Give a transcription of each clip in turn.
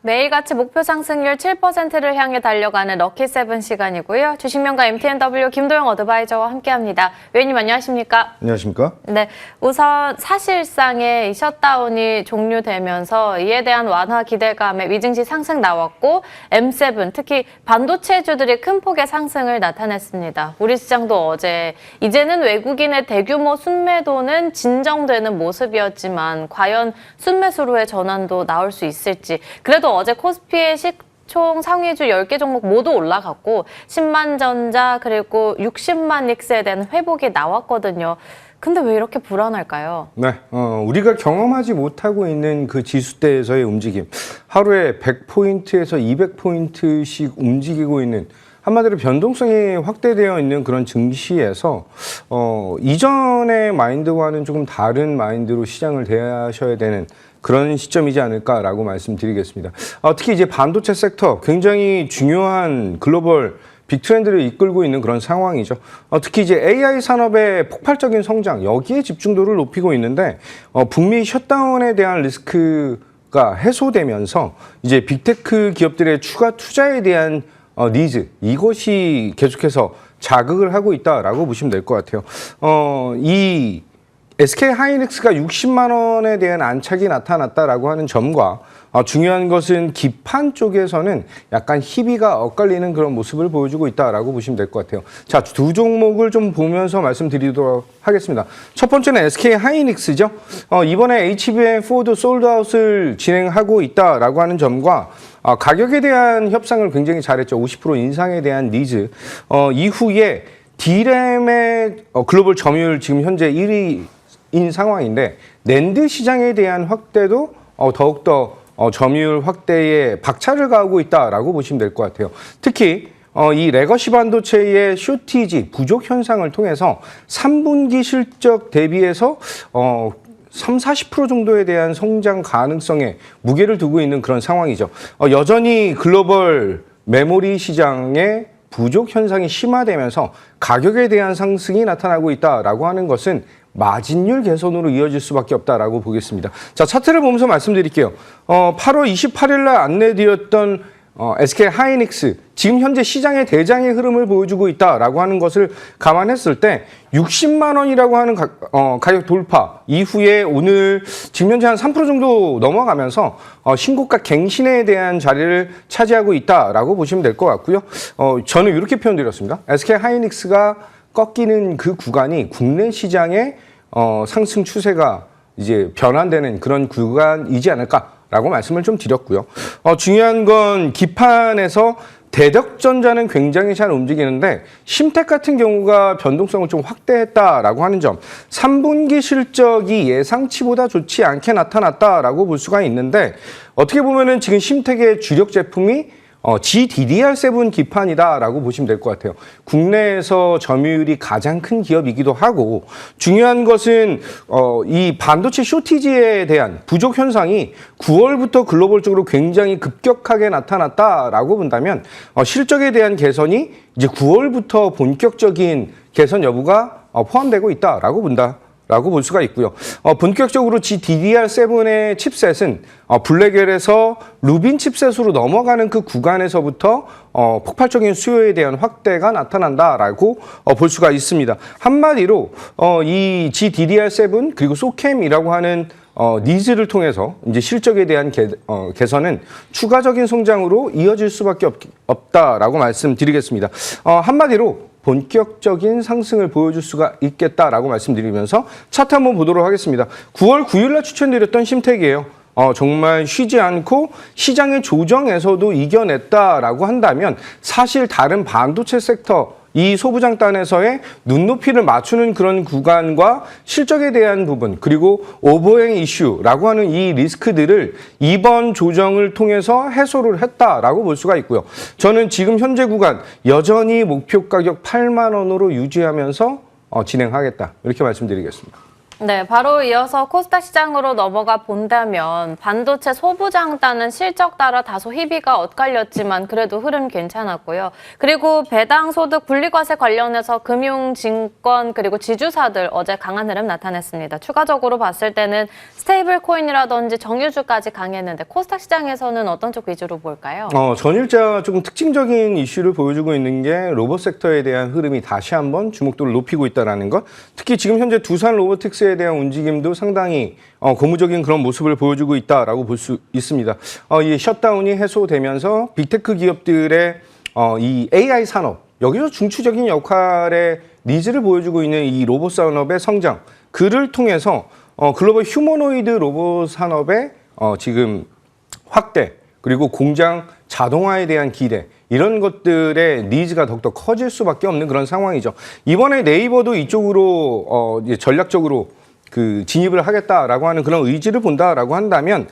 매일같이 목표 상승률 7%를 향해 달려가는 럭키세븐 시간이고요. 주식명가 MTNW 김도영 어드바이저와 함께합니다. 위원님 안녕하십니까? 안녕하십니까? 네, 우선 사실상의 이 셧다운이 종료되면서 이에 대한 완화 기대감에 위증시 상승 나왔고 M7, 특히 반도체주들이 큰 폭의 상승을 나타냈습니다. 우리 시장도 어제 이제는 외국인의 대규모 순매도는 진정되는 모습이었지만 과연 순매수로의 전환도 나올 수 있을지, 그래도 어제 코스피의 총 상위주 10개 종목 모두 올라갔고 10만 전자 그리고 60만 닉스에 대한 회복이 나왔거든요. 근데 왜 이렇게 불안할까요? 네, 우리가 경험하지 못하고 있는 그 지수대에서의 움직임, 하루에 100포인트에서 200포인트씩 움직이고 있는, 한마디로 변동성이 확대되어 있는 그런 증시에서 이전의 마인드와는 조금 다른 마인드로 시장을 대하셔야 되는 그런 시점이지 않을까라고 말씀드리겠습니다. 특히 이제 반도체 섹터 굉장히 중요한 글로벌 빅트렌드를 이끌고 있는 그런 상황이죠. 특히 이제 AI 산업의 폭발적인 성장, 여기에 집중도를 높이고 있는데 북미 셧다운에 대한 리스크가 해소되면서 이제 빅테크 기업들의 추가 투자에 대한 니즈, 이것이 계속해서 자극을 하고 있다라고 보시면 될 것 같아요. 이 SK 하이닉스가 60만 원에 대한 안착이 나타났다라고 하는 점과 중요한 것은 기판 쪽에서는 약간 희비가 엇갈리는 그런 모습을 보여주고 있다라고 보시면 될 것 같아요. 자, 두 종목을 좀 보면서 말씀드리도록 하겠습니다. 첫 번째는 SK 하이닉스죠. 이번에 HBM4도 솔드아웃을 진행하고 있다라고 하는 점과 가격에 대한 협상을 굉장히 잘했죠. 50% 인상에 대한 니즈. 이후에 D램의 글로벌 점유율 지금 현재 1위인 상황인데 낸드 시장에 대한 확대도 더욱더 점유율 확대에 박차를 가하고 있다라고 보시면 될 것 같아요. 특히 이 레거시 반도체의 쇼티지, 부족 현상을 통해서 3분기 실적 대비해서 30-40% 정도에 대한 성장 가능성에 무게를 두고 있는 그런 상황이죠. 여전히 글로벌 메모리 시장의 부족 현상이 심화되면서 가격에 대한 상승이 나타나고 있다라고 하는 것은 마진율 개선으로 이어질 수밖에 없다라고 보겠습니다. 자, 차트를 보면서 말씀드릴게요. 8월 28일 날 안내드렸던 SK 하이닉스, 지금 현재 시장의 대장의 흐름을 보여주고 있다라고 하는 것을 감안했을 때 60만 원이라고 하는 가격 돌파 이후에 오늘 지금 현재 한 3% 정도 넘어가면서 신고가 갱신에 대한 자리를 차지하고 있다라고 보시면 될 것 같고요. 저는 이렇게 표현드렸습니다. SK 하이닉스가 꺾이는 그 구간이 국내 시장의 상승 추세가 이제 변환되는 그런 구간이지 않을까라고 말씀을 좀 드렸고요. 중요한 건 기판에서 대덕전자는 굉장히 잘 움직이는데 심텍 같은 경우가 변동성을 좀 확대했다라고 하는 점, 3분기 실적이 예상치보다 좋지 않게 나타났다라고 볼 수가 있는데 어떻게 보면은 지금 심텍의 주력 제품이 GDDR7 기판이다라고 보시면 될 것 같아요. 국내에서 점유율이 가장 큰 기업이기도 하고 중요한 것은 이 반도체 쇼티지에 대한 부족 현상이 9월부터 글로벌적으로 굉장히 급격하게 나타났다라고 본다면 실적에 대한 개선이 이제 9월부터 본격적인 개선 여부가 포함되고 있다라고 라고 볼 수가 있고요. 본격적으로 GDDR7의 칩셋은 블랙웰에서 루빈 칩셋으로 넘어가는 그 구간에서부터 폭발적인 수요에 대한 확대가 나타난다라고 볼 수가 있습니다. 한마디로 이 GDDR7 그리고 소캠이라고 하는 니즈를 통해서 이제 실적에 대한 개선은 추가적인 성장으로 이어질 수밖에 없다라고 말씀드리겠습니다. 한마디로 본격적인 상승을 보여줄 수가 있겠다라고 말씀드리면서 차트 한번 보도록 하겠습니다. 9월 9일 날 추천드렸던 심텍이에요. 정말 쉬지 않고 시장의 조정에서도 이겨냈다라고 한다면 사실 다른 반도체 섹터, 이 소부장단에서의 눈높이를 맞추는 그런 구간과 실적에 대한 부분, 그리고 오버행 이슈라고 하는 이 리스크들을 이번 조정을 통해서 해소를 했다라고 볼 수가 있고요. 저는 지금 현재 구간 여전히 목표 가격 8만 원으로 유지하면서 진행하겠다, 이렇게 말씀드리겠습니다. 네, 바로 이어서 코스닥 시장으로 넘어가 본다면 반도체 소부장단은 실적 따라 다소 희비가 엇갈렸지만 그래도 흐름 괜찮았고요. 그리고 배당 소득 분리과세 관련해서 금융, 증권 그리고 지주사들 어제 강한 흐름 나타냈습니다. 추가적으로 봤을 때는 스테이블 코인이라든지 정유주까지 강했는데 코스닥 시장에서는 어떤 쪽 위주로 볼까요? 전일자 조금 특징적인 이슈를 보여주고 있는 게 로봇 섹터에 대한 흐름이 다시 한번 주목도를 높이고 있다는 것. 특히 지금 현재 두산 로보틱스에 대한 움직임도 상당히 고무적인 그런 모습을 보여주고 있다라고 볼 수 있습니다. 이 셧다운이 해소되면서 빅테크 기업들의 이 AI 산업, 여기서 중추적인 역할의 니즈를 보여주고 있는 이 로봇 산업의 성장, 그를 통해서 글로벌 휴머노이드 로봇 산업의 지금 확대, 그리고 공장 자동화에 대한 기대, 이런 것들의 니즈가 더욱더 커질 수밖에 없는 그런 상황이죠. 이번에 네이버도 이쪽으로 이제 전략적으로 그 진입을 하겠다라고 하는 그런 의지를 본다라고 한다면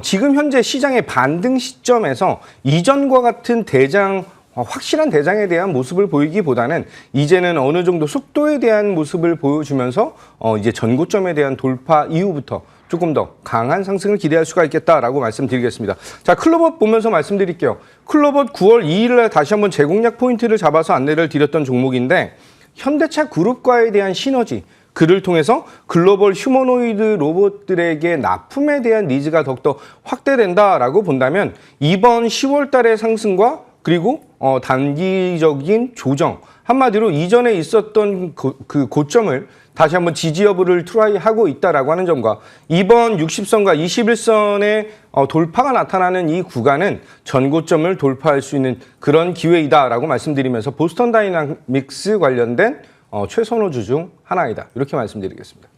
지금 현재 시장의 반등 시점에서 이전과 같은 확실한 대장에 대한 모습을 보이기보다는 이제는 어느 정도 속도에 대한 모습을 보여주면서 이제 전고점에 대한 돌파 이후부터 조금 더 강한 상승을 기대할 수가 있겠다라고 말씀드리겠습니다. 자, 클로봇 보면서 말씀드릴게요. 클로봇 9월 2일 날 다시 한번 재공략 포인트를 잡아서 안내를 드렸던 종목인데 현대차 그룹과에 대한 시너지, 그를 통해서 글로벌 휴머노이드 로봇들에게 납품에 대한 니즈가 더욱더 확대된다라고 본다면 이번 10월 달의 상승과 그리고 단기적인 조정, 한마디로 이전에 있었던 그 고점을 다시 한번 지지 여부를 트라이하고 있다라고 하는 점과 이번 60선과 21선의 돌파가 나타나는 이 구간은 전고점을 돌파할 수 있는 그런 기회이다라고 말씀드리면서 보스턴 다이나믹스 관련된 최선호주 중 하나이다, 이렇게 말씀드리겠습니다.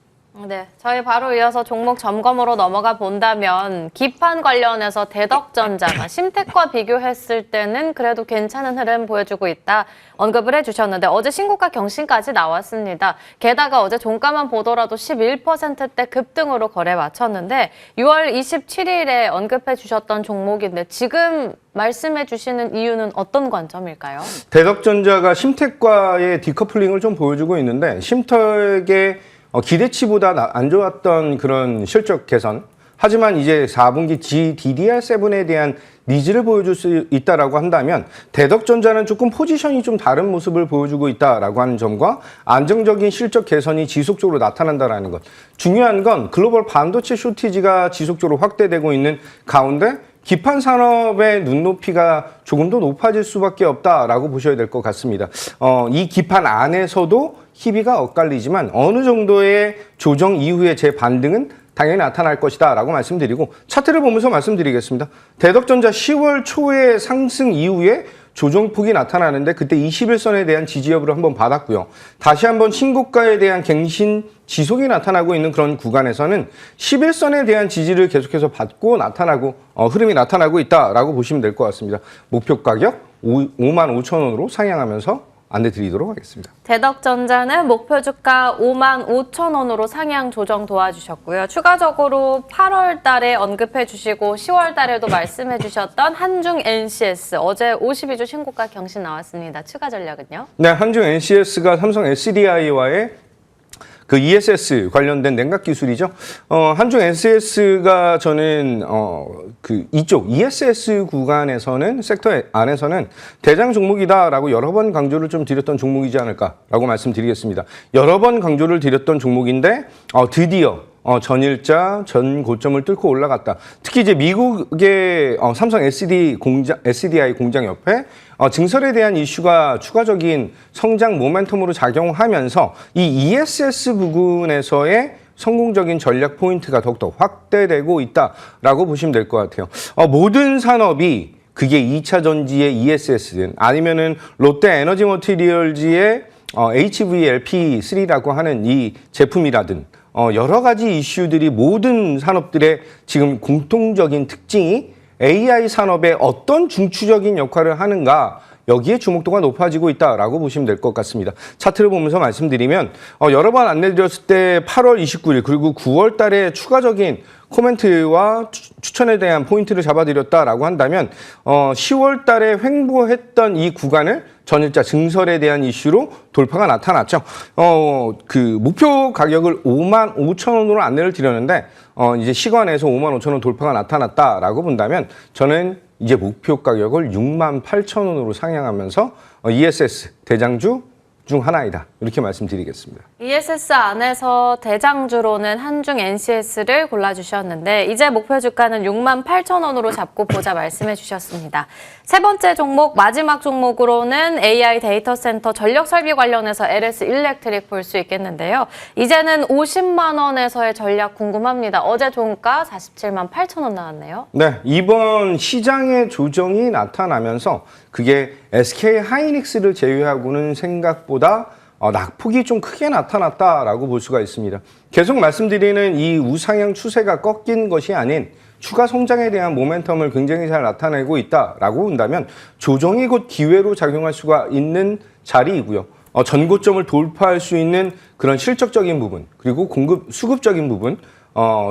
네, 저희 바로 이어서 종목 점검으로 넘어가 본다면 기판 관련해서 대덕전자가 심텍과 비교했을 때는 그래도 괜찮은 흐름 보여주고 있다 언급을 해주셨는데 어제 신고가 경신까지 나왔습니다. 게다가 어제 종가만 보더라도 11%대 급등으로 거래 마쳤는데 6월 27일에 언급해 주셨던 종목인데 지금 말씀해 주시는 이유는 어떤 관점일까요? 대덕전자가 심텍과의 디커플링을 좀 보여주고 있는데 심텍의 기대치보다 안 좋았던 그런 실적 개선, 하지만 이제 4분기 GDDR7에 대한 니즈를 보여줄 수 있다라고 한다면 대덕전자는 조금 포지션이 좀 다른 모습을 보여주고 있다라고 하는 점과 안정적인 실적 개선이 지속적으로 나타난다라는 것. 중요한 건 글로벌 반도체 쇼티지가 지속적으로 확대되고 있는 가운데 기판 산업의 눈높이가 조금 더 높아질 수밖에 없다라고 보셔야 될 것 같습니다. 이 기판 안에서도 희비가 엇갈리지만 어느 정도의 조정 이후에 재반등은 당연히 나타날 것이다 라고 말씀드리고 차트를 보면서 말씀드리겠습니다. 대덕전자 10월 초에 상승 이후에 조정폭이 나타나는데 그때 21선에 대한 지지 여부를 한번 받았고요. 다시 한번 신고가에 대한 갱신 지속이 나타나고 있는 그런 구간에서는 11선에 대한 지지를 계속해서 받고 나타나고 흐름이 나타나고 있다라고 보시면 될 것 같습니다. 목표 가격 55,000원으로 상향하면서 안내 드리도록 하겠습니다. 대덕전자는 목표 주가 55,000원으로 상향 조정 도와주셨고요. 추가적으로 8월 달에 언급해 주시고 10월 달에도 말씀해 주셨던 한중 NCS 어제 52주 신고가 경신 나왔습니다. 추가 전략은요? 네, 한중 NCS가 삼성 SDI와의 그 ESS 관련된 냉각 기술이죠. 한중 NCS가 저는 그 이쪽 ESS 구간에서는 섹터 안에서는 대장 종목이다라고 여러 번 강조를 좀 드렸던 종목이지 않을까라고 말씀드리겠습니다. 여러 번 강조를 드렸던 종목인데 드디어 전일자 전 고점을 뚫고 올라갔다. 특히 이제 미국의 삼성 SDI 공장 옆에 증설에 대한 이슈가 추가적인 성장 모멘텀으로 작용하면서 이 ESS 부분에서의 성공적인 전략 포인트가 더욱더 확대되고 있다라고 보시면 될 것 같아요. 모든 산업이 그게 2차 전지의 ESS든 아니면은 롯데 에너지 머티리얼즈의 HVLP3라고 하는 이 제품이라든 여러 가지 이슈들이 모든 산업들의 지금 공통적인 특징이 AI 산업에 어떤 중추적인 역할을 하는가, 여기에 주목도가 높아지고 있다라고 보시면 될 것 같습니다. 차트를 보면서 말씀드리면 여러 번 안내드렸을 때 8월 29일 그리고 9월 달에 추가적인 코멘트와 추천에 대한 포인트를 잡아드렸다라고 한다면 10월 달에 횡보했던 이 구간을 전일자 증설에 대한 이슈로 돌파가 나타났죠. 그 목표 가격을 55,000원으로 안내를 드렸는데 이제 시간에서 55,000원 돌파가 나타났다라고 본다면 저는 이제 목표 가격을 68,000원으로 상향하면서 ESS 대장주 중 하나이다. 이렇게 말씀드리겠습니다. ESS 안에서 대장주로는 한중 NCS를 골라주셨는데 이제 목표 주가는 68,000원으로 잡고 보자 말씀해 주셨습니다. 세 번째 종목, 마지막 종목으로는 AI 데이터 센터 전력 설비 관련해서 LS 일렉트릭 볼 수 있겠는데요. 이제는 50만 원에서의 전략 궁금합니다. 어제 종가 47만 8,000원 나왔네요. 네, 이번 시장의 조정이 나타나면서 그게 SK 하이닉스를 제외하고는 생각보다 낙폭이 좀 크게 나타났다라고 볼 수가 있습니다. 계속 말씀드리는 이 우상향 추세가 꺾인 것이 아닌 추가 성장에 대한 모멘텀을 굉장히 잘 나타내고 있다라고 본다면 조정이 곧 기회로 작용할 수가 있는 자리이고요. 전고점을 돌파할 수 있는 그런 실적적인 부분, 그리고 공급 수급적인 부분,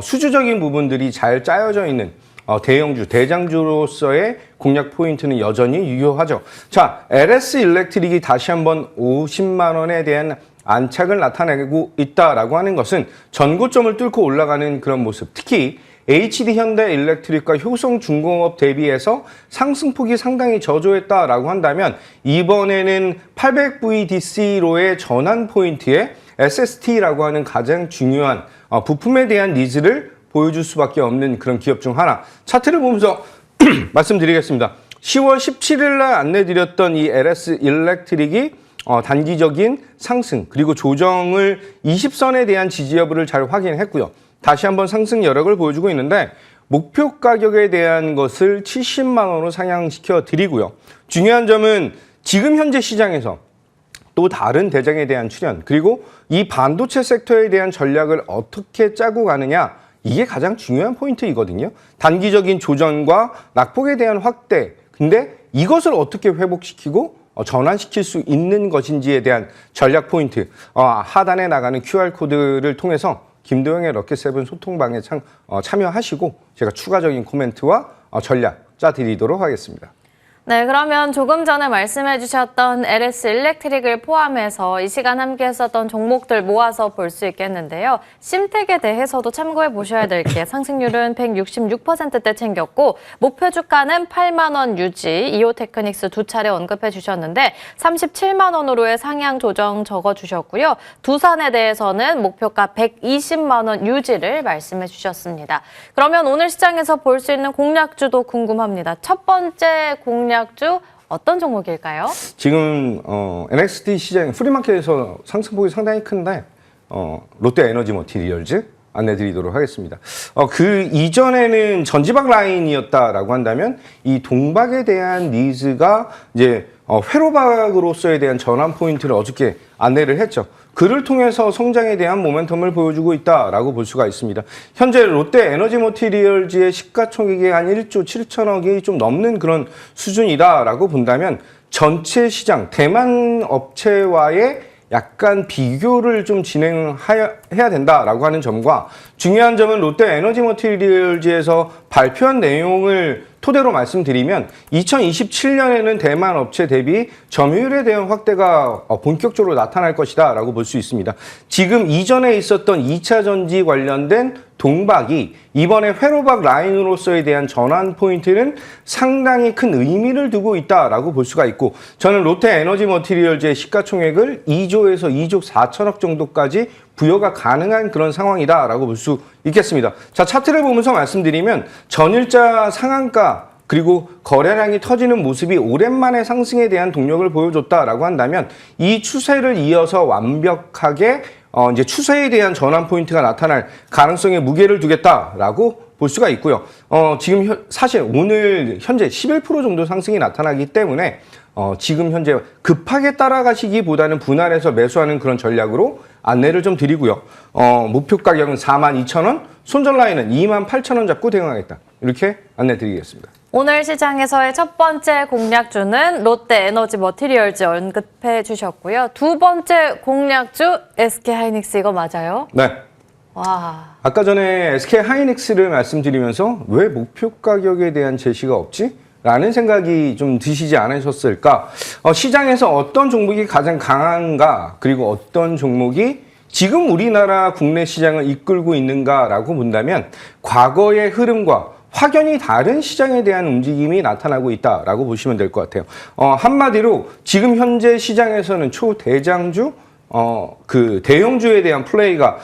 수주적인 부분들이 잘 짜여져 있는 대형주, 대장주로서의 공략 포인트는 여전히 유효하죠. 자, LS 일렉트릭이 다시 한번 50만 원에 대한 안착을 나타내고 있다라고 하는 것은 전고점을 뚫고 올라가는 그런 모습, 특히 HD 현대 일렉트릭과 효성중공업 대비해서 상승폭이 상당히 저조했다라고 한다면 이번에는 800VDC로의 전환 포인트에 SST라고 하는 가장 중요한 부품에 대한 니즈를 보여줄 수밖에 없는 그런 기업 중 하나. 차트를 보면서 말씀드리겠습니다. 10월 17일 날 안내드렸던 이 LS 일렉트릭이 단기적인 상승 그리고 조정을 20선에 대한 지지 여부를 잘 확인했고요. 다시 한번 상승 여력을 보여주고 있는데 목표 가격에 대한 것을 70만 원으로 상향시켜 드리고요. 중요한 점은 지금 현재 시장에서 또 다른 대장에 대한 출현 그리고 이 반도체 섹터에 대한 전략을 어떻게 짜고 가느냐 이게 가장 중요한 포인트이거든요. 단기적인 조정과 낙폭에 대한 확대 근데 이것을 어떻게 회복시키고 전환시킬 수 있는 것인지에 대한 전략 포인트 하단에 나가는 QR코드를 통해서 김도영의 럭키세븐 소통방에 참여하시고 제가 추가적인 코멘트와 전략 짜드리도록 하겠습니다. 네, 그러면 조금 전에 말씀해 주셨던 LS 일렉트릭을 포함해서 이 시간 함께 했었던 종목들 모아서 볼 수 있겠는데요. 심택에 대해서도 참고해 보셔야 될 게 상승률은 166%대 챙겼고 목표 주가는 8만 원 유지, 이오테크닉스 두 차례 언급해 주셨는데 37만 원으로의 상향 조정 적어 주셨고요. 두산에 대해서는 목표가 120만 원 유지를 말씀해 주셨습니다. 그러면 오늘 시장에서 볼 수 있는 공략주도 궁금합니다. 첫 번째 공략주 어떤 종목일까요? 지금 NXT 시장 프리마켓에서 상승폭이 상당히 큰데 롯데 에너지 머티리얼즈 안내드리도록 하겠습니다. 그 이전에는 전지박 라인이었다라고 한다면 이 동박에 대한 니즈가 이제 회로박으로서에 대한 전환 포인트를 어저께 안내를 했죠. 그를 통해서 성장에 대한 모멘텀을 보여주고 있다라고 볼 수가 있습니다. 현재 롯데 에너지 머티리얼즈의 시가총액이 한 1조 7천억이 좀 넘는 그런 수준이다라고 본다면 전체 시장 대만 업체와의 약간 비교를 좀 진행해야 된다라고 하는 점과 중요한 점은 롯데 에너지 머티리얼즈에서 발표한 내용을 토대로 말씀드리면 2027년에는 대만 업체 대비 점유율에 대한 확대가 본격적으로 나타날 것이다 라고 볼 수 있습니다. 지금 이전에 있었던 2차 전지 관련된 동박이 이번에 회로박 라인으로서에 대한 전환 포인트는 상당히 큰 의미를 두고 있다라고 볼 수가 있고 저는 롯데 에너지 머티리얼즈의 시가총액을 2조에서 2조 4천억 정도까지 부여가 가능한 그런 상황이다라고 볼 수 있겠습니다. 자, 차트를 보면서 말씀드리면 전일자 상한가 그리고 거래량이 터지는 모습이 오랜만에 상승에 대한 동력을 보여줬다라고 한다면 이 추세를 이어서 완벽하게 이제 추세에 대한 전환 포인트가 나타날 가능성에 무게를 두겠다라고 볼 수가 있고요. 지금 사실 오늘 현재 11% 정도 상승이 나타나기 때문에 지금 현재 급하게 따라가시기보다는 분할해서 매수하는 그런 전략으로 안내를 좀 드리고요. 목표 가격은 42,000원, 손절 라인은 28,000원 잡고 대응하겠다. 이렇게 안내 드리겠습니다. 오늘 시장에서의 첫 번째 공략주는 롯데에너지 머티리얼즈 언급해 주셨고요. 두 번째 공략주 SK하이닉스 이거 맞아요? 네. 와. 아까 전에 SK 하이닉스를 말씀드리면서 왜 목표 가격에 대한 제시가 없지? 라는 생각이 좀 드시지 않으셨을까? 시장에서 어떤 종목이 가장 강한가? 그리고 어떤 종목이 지금 우리나라 국내 시장을 이끌고 있는가라고 본다면 과거의 흐름과 확연히 다른 시장에 대한 움직임이 나타나고 있다라고 보시면 될 것 같아요. 한마디로 지금 현재 시장에서는 초대장주, 그 대형주에 대한 플레이가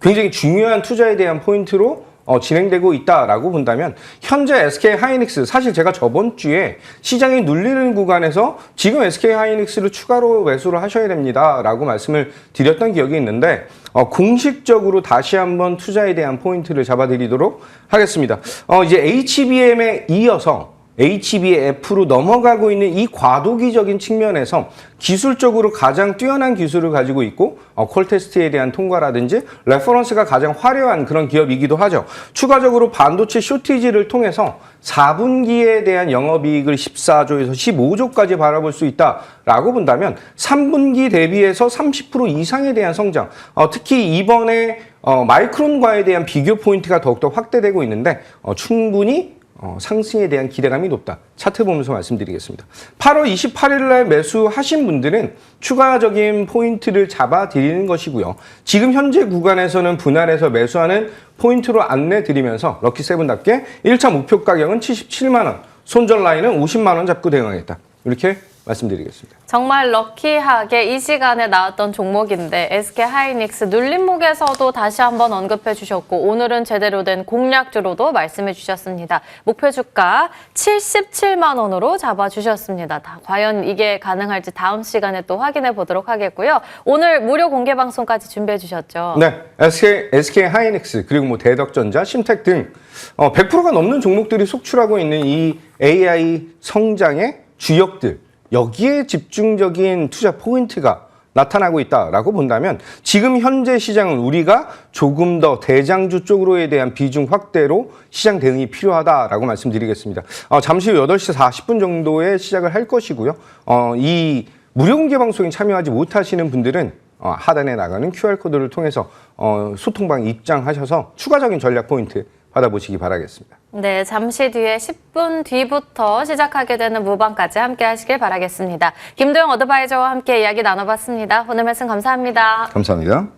굉장히 중요한 투자에 대한 포인트로 진행되고 있다라고 본다면 현재 SK 하이닉스 사실 제가 저번 주에 시장이 눌리는 구간에서 지금 SK 하이닉스를 추가로 매수를 하셔야 됩니다라고 말씀을 드렸던 기억이 있는데 공식적으로 다시 한번 투자에 대한 포인트를 잡아드리도록 하겠습니다. 이제 HBM에 이어서 HBF로 넘어가고 있는 이 과도기적인 측면에서 기술적으로 가장 뛰어난 기술을 가지고 있고 콜 테스트에 대한 통과라든지 레퍼런스가 가장 화려한 그런 기업이기도 하죠. 추가적으로 반도체 쇼티지를 통해서 4분기에 대한 영업이익을 14조에서 15조까지 바라볼 수 있다라고 본다면 3분기 대비해서 30% 이상에 대한 성장, 특히 이번에 마이크론과에 대한 비교 포인트가 더욱더 확대되고 있는데 충분히 상승에 대한 기대감이 높다. 차트 보면서 말씀드리겠습니다. 8월 28일 날 매수하신 분들은 추가적인 포인트를 잡아드리는 것이고요. 지금 현재 구간에서는 분할해서 매수하는 포인트로 안내 드리면서 럭키세븐답게 1차 목표 가격은 77만 원, 손절 라인은 50만 원 잡고 대응하겠다. 이렇게 말씀드리겠습니다. 정말 럭키하게 이 시간에 나왔던 종목인데 SK하이닉스 눌림목에서도 다시 한번 언급해 주셨고 오늘은 제대로 된 공략주로도 말씀해 주셨습니다. 목표 주가 77만 원으로 잡아주셨습니다. 과연 이게 가능할지 다음 시간에 또 확인해 보도록 하겠고요. 오늘 무료 공개 방송까지 준비해 주셨죠? 네, SK 하이닉스 그리고 뭐 대덕전자, 심텍 등 100%가 넘는 종목들이 속출하고 있는 이 AI 성장의 주역들 여기에 집중적인 투자 포인트가 나타나고 있다라고 본다면 지금 현재 시장은 우리가 조금 더 대장주 쪽으로에 대한 비중 확대로 시장 대응이 필요하다라고 말씀드리겠습니다. 잠시 후 8시 40분 정도에 시작을 할 것이고요. 이 무료 공개 방송에 참여하지 못하시는 분들은 하단에 나가는 QR코드를 통해서 소통방 입장하셔서 추가적인 전략 포인트 받아보시기 바라겠습니다. 네, 잠시 뒤에 10분 뒤부터 시작하게 되는 무방까지 함께 하시길 바라겠습니다. 김도영 어드바이저와 함께 이야기 나눠봤습니다. 오늘 말씀 감사합니다. 감사합니다.